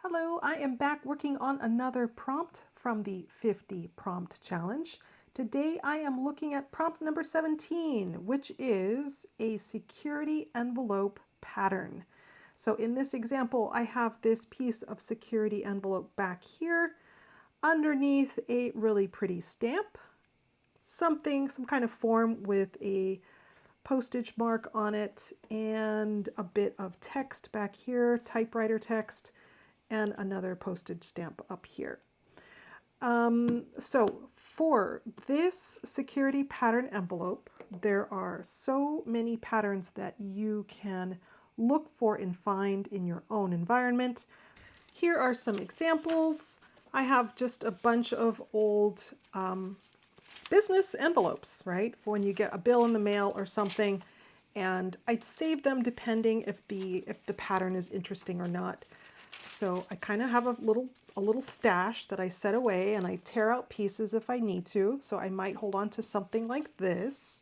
Hello, I am back working on another prompt from the 50 prompt challenge. Today I am looking at prompt number 17, which is a security envelope pattern. So in this example, I have this piece of security envelope back here underneath a really pretty stamp, some kind of form with a postage mark on it and a bit of text back here, typewriter text, and another postage stamp up here. So for this security pattern envelope, there are so many patterns that you can look for and find in your own environment. Here are some examples. I have just a bunch of old business envelopes, right? For when you get a bill in the mail or something, and I'd save them depending if the pattern is interesting or not. So I kind of have a little stash that I set away, and I tear out pieces if I need to. So I might hold on to something like this.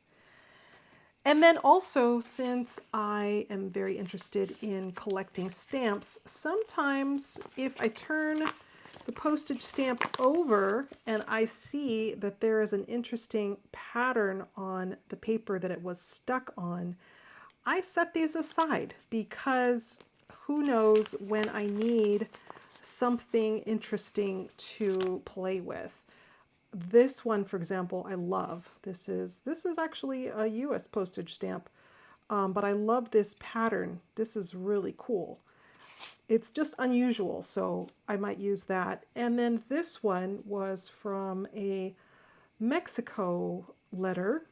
And then also, since I am very interested in collecting stamps, sometimes if I turn the postage stamp over and I see that there is an interesting pattern on the paper that it was stuck on, I set these aside because who knows when I need something interesting to play with. This one, for example, I love. This is actually a US postage stamp, but I love this pattern. This is really cool. It's just unusual, so I might use that. And then this one was from a Mexico letter,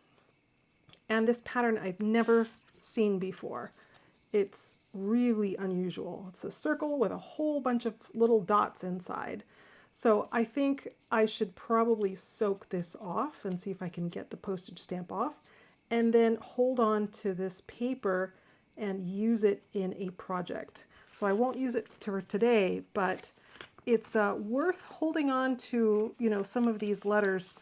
and this pattern I've never seen before. It's really unusual. It's a circle with a whole bunch of little dots inside. So I think I should probably soak this off and see if I can get the postage stamp off, and then hold on to this paper and use it in a project. So I won't use it for today, but it's worth holding on to, some of these letters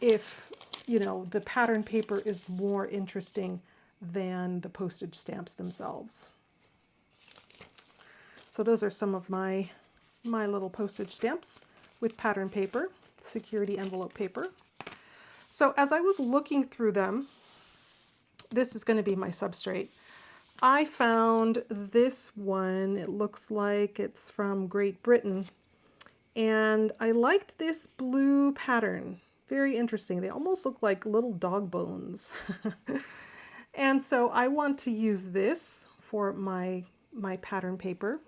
if, the pattern paper is more interesting than the postage stamps themselves. So those are some of my little postage stamps with pattern paper, security envelope paper. So as I was looking through them, this is going to be my substrate. I found this one. It looks like it's from Great Britain. And I liked this blue pattern. Very interesting. They almost look like little dog bones. And so I want to use this for my pattern paper.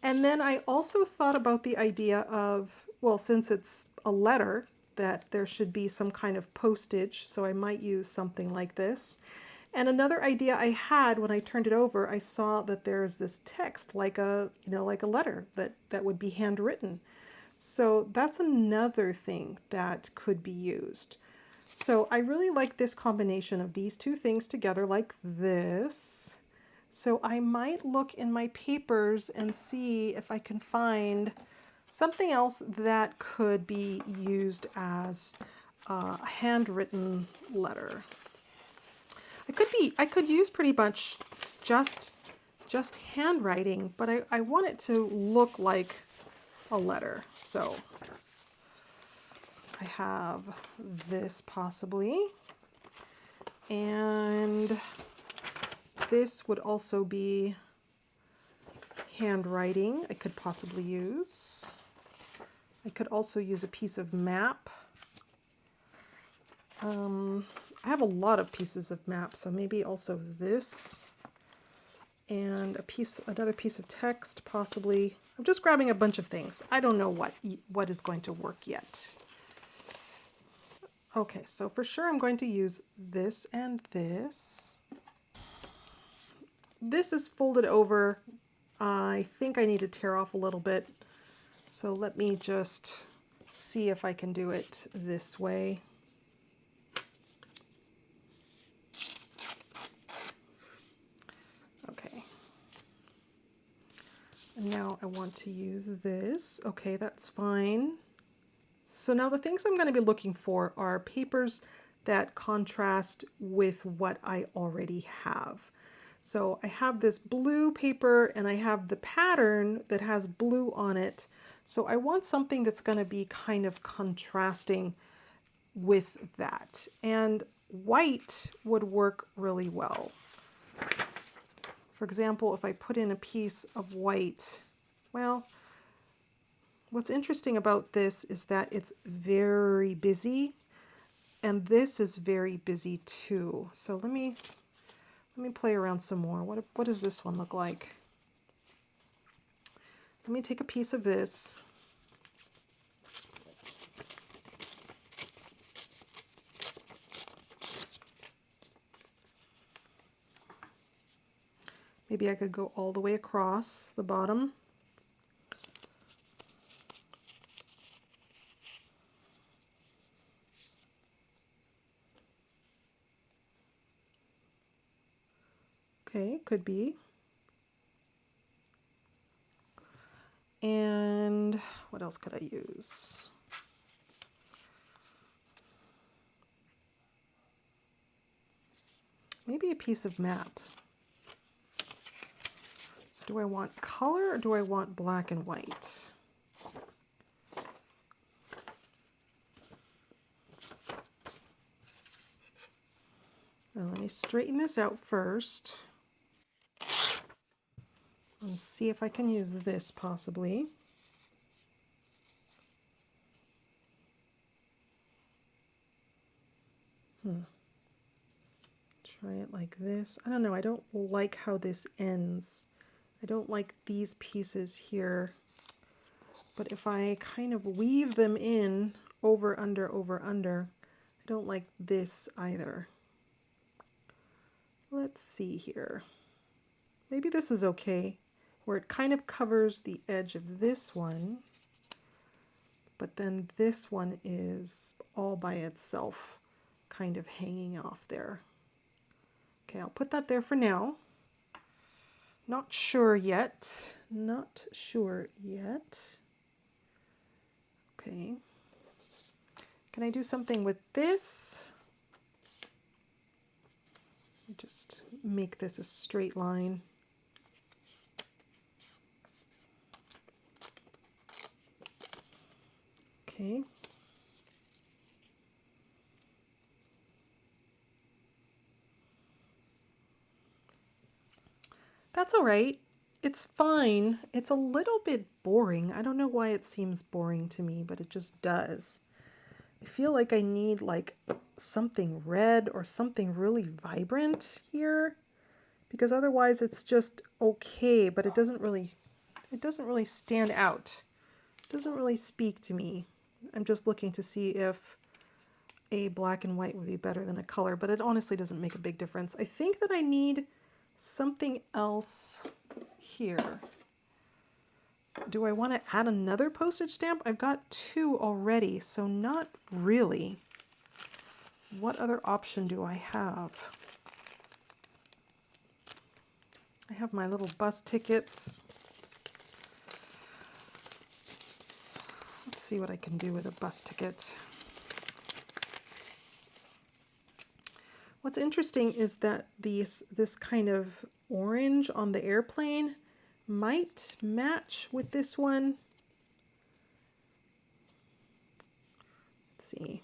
And then I also thought about the idea of, well, since it's a letter, that there should be some kind of postage. So I might use something like this. And another idea I had when I turned it over, I saw that there's this text like a letter that would be handwritten. So that's another thing that could be used. So I really like this combination of these two things together like this. So I might look in my papers and see if I can find something else that could be used as a handwritten letter. I could use pretty much just handwriting, but I want it to look like a letter. So I have this possibly, and this would also be handwriting I could possibly use. I could also use a piece of map. I have a lot of pieces of map, so maybe also this, and another piece of text possibly. I'm just grabbing a bunch of things. I don't know what is going to work yet. Okay, so for sure I'm going to use this and this. This is folded over. I think I need to tear off a little bit. So let me just see if I can do it this way. Okay. And now I want to use this. Okay, that's fine. So now the things I'm going to be looking for are papers that contrast with what I already have. So I have this blue paper and I have the pattern that has blue on it. So I want something that's going to be kind of contrasting with that. And white would work really well. For example, if I put in a piece of white, well, what's interesting about this is that it's very busy, and this is very busy too. So let me play around some more. What does this one look like? Let me take a piece of this. Maybe I could go all the way across the bottom. Okay, could be. And what else could I use? Maybe a piece of map. So do I want color or do I want black and white? Now let me straighten this out first. Let's see if I can use this possibly. Try it like this. I don't know, I don't like how this ends. I don't like these pieces here. But if I kind of weave them in over, under, I don't like this either. Let's see here. Maybe this is okay, where it kind of covers the edge of this one, but then this one is all by itself, kind of hanging off there. Okay, I'll put that there for now. Not sure yet. Not sure yet. Okay. Can I do something with this? Just make this a straight line. Okay. That's all right. It's fine. It's a little bit boring. I don't know why it seems boring to me, but it just does. I feel like I need like something red or something really vibrant here, because otherwise it's just okay, but it doesn't really stand out. It doesn't really speak to me. I'm just looking to see if a black and white would be better than a color, but it honestly doesn't make a big difference. I think that I need something else here. Do I want to add another postage stamp? I've got 2 already, so not really. What other option do I have? I have my little bus tickets. Let's see what I can do with a bus ticket. What's interesting is that this kind of orange on the airplane might match with this one. Let's see.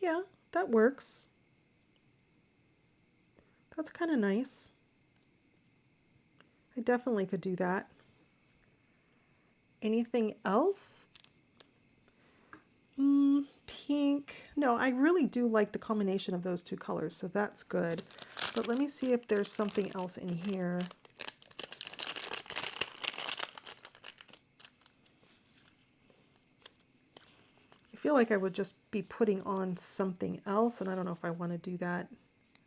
Yeah, that works. That's kind of nice. I definitely could do that. Anything else? Pink. No, I really do like the combination of those 2 colors, so that's good. But let me see if there's something else in here. I feel like I would just be putting on something else, and I don't know if I want to do that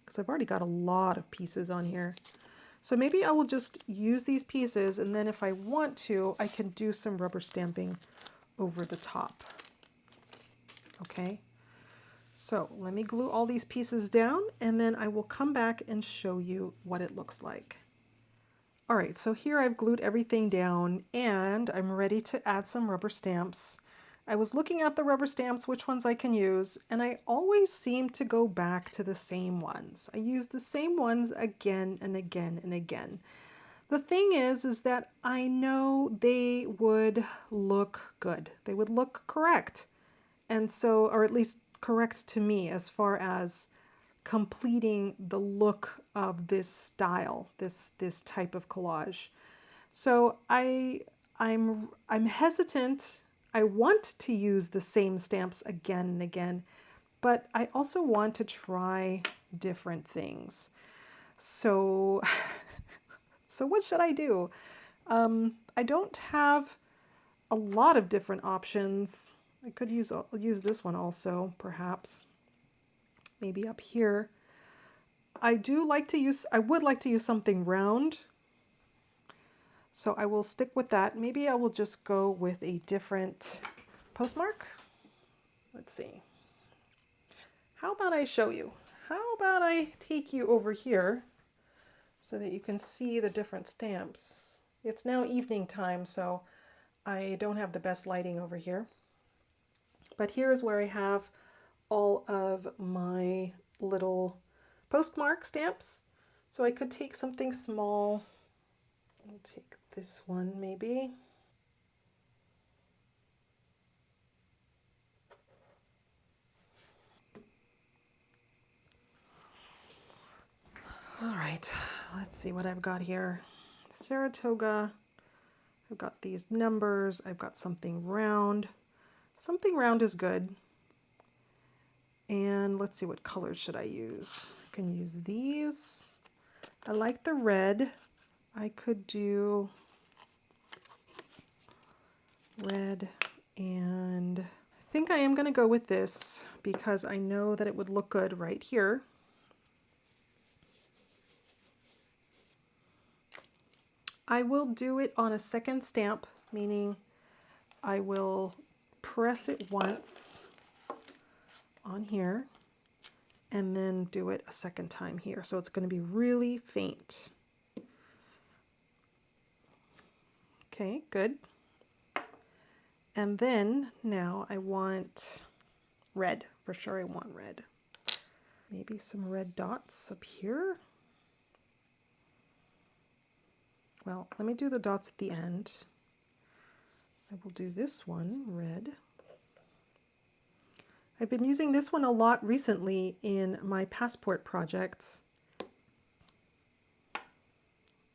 because I've already got a lot of pieces on here. So maybe I will just use these pieces, and then if I want to, I can do some rubber stamping over the top. Okay, so let me glue all these pieces down, and then I will come back and show you what it looks like. All right, so here I've glued everything down, and I'm ready to add some rubber stamps. I was looking at the rubber stamps, which ones I can use, and I always seem to go back to the same ones. I use the same ones again and again and again. The thing is that I know they would look good. They would look correct. And so, or at least correct to me as far as completing the look of this style, this type of collage. So I'm hesitant. I want to use the same stamps again and again, but I also want to try different things. So so what should I do? I don't have a lot of different options. I could use this one also, perhaps. Maybe up here. I would like to use something round. So I will stick with that. Maybe I will just go with a different postmark. Let's see. How about I show you? How about I take you over here so that you can see the different stamps? It's now evening time, so I don't have the best lighting over here. But here's where I have all of my little postmark stamps. So I could take something small. I'll take this one maybe. All right, let's see what I've got here. Saratoga. I've got these numbers. I've got something round. Something round is good. And let's see, what colors should I use? I can use these. I like the red. I could do red, and I think I am going to go with this because I know that it would look good right here. I will do it on a second stamp, meaning I will press it once on here and then do it a second time here. So it's going to be really faint. Okay, good. And then now I want red. For sure I want red. Maybe some red dots up here. Well, let me do the dots at the end. I will do this one, red. I've been using this one a lot recently in my passport projects.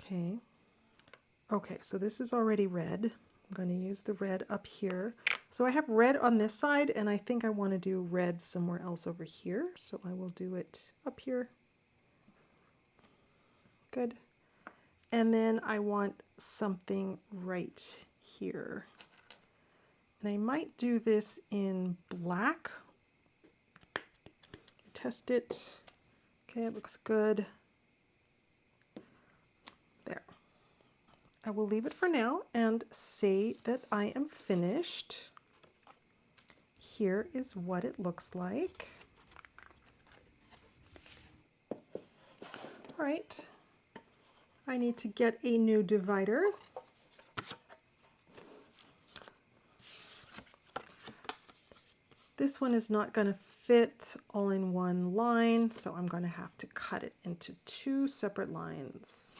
Okay. Okay, so this is already red. I'm going to use the red up here. So I have red on this side, and I think I want to do red somewhere else over here. So I will do it up here. Good. And then I want something right here. And I might do this in black. Test it. Okay, it looks good. There. I will leave it for now and say that I am finished. Here is what it looks like. All right. I need to get a new divider. This one is not going to fit all in one line, so I'm going to have to cut it into two separate lines.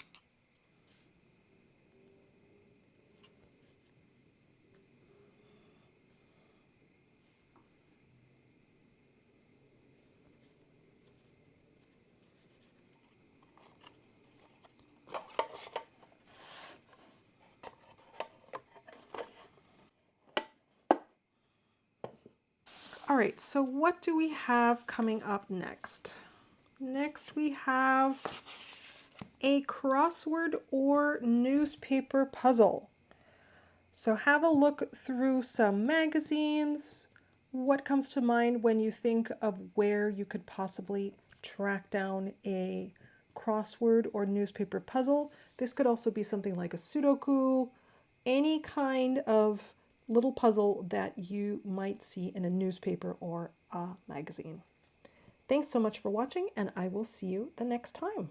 All right, so what do we have coming up next? Next we have a crossword or newspaper puzzle. So have a look through some magazines. What comes to mind when you think of where you could possibly track down a crossword or newspaper puzzle? This could also be something like a Sudoku, any kind of little puzzle that you might see in a newspaper or a magazine. Thanks so much for watching, and I will see you the next time.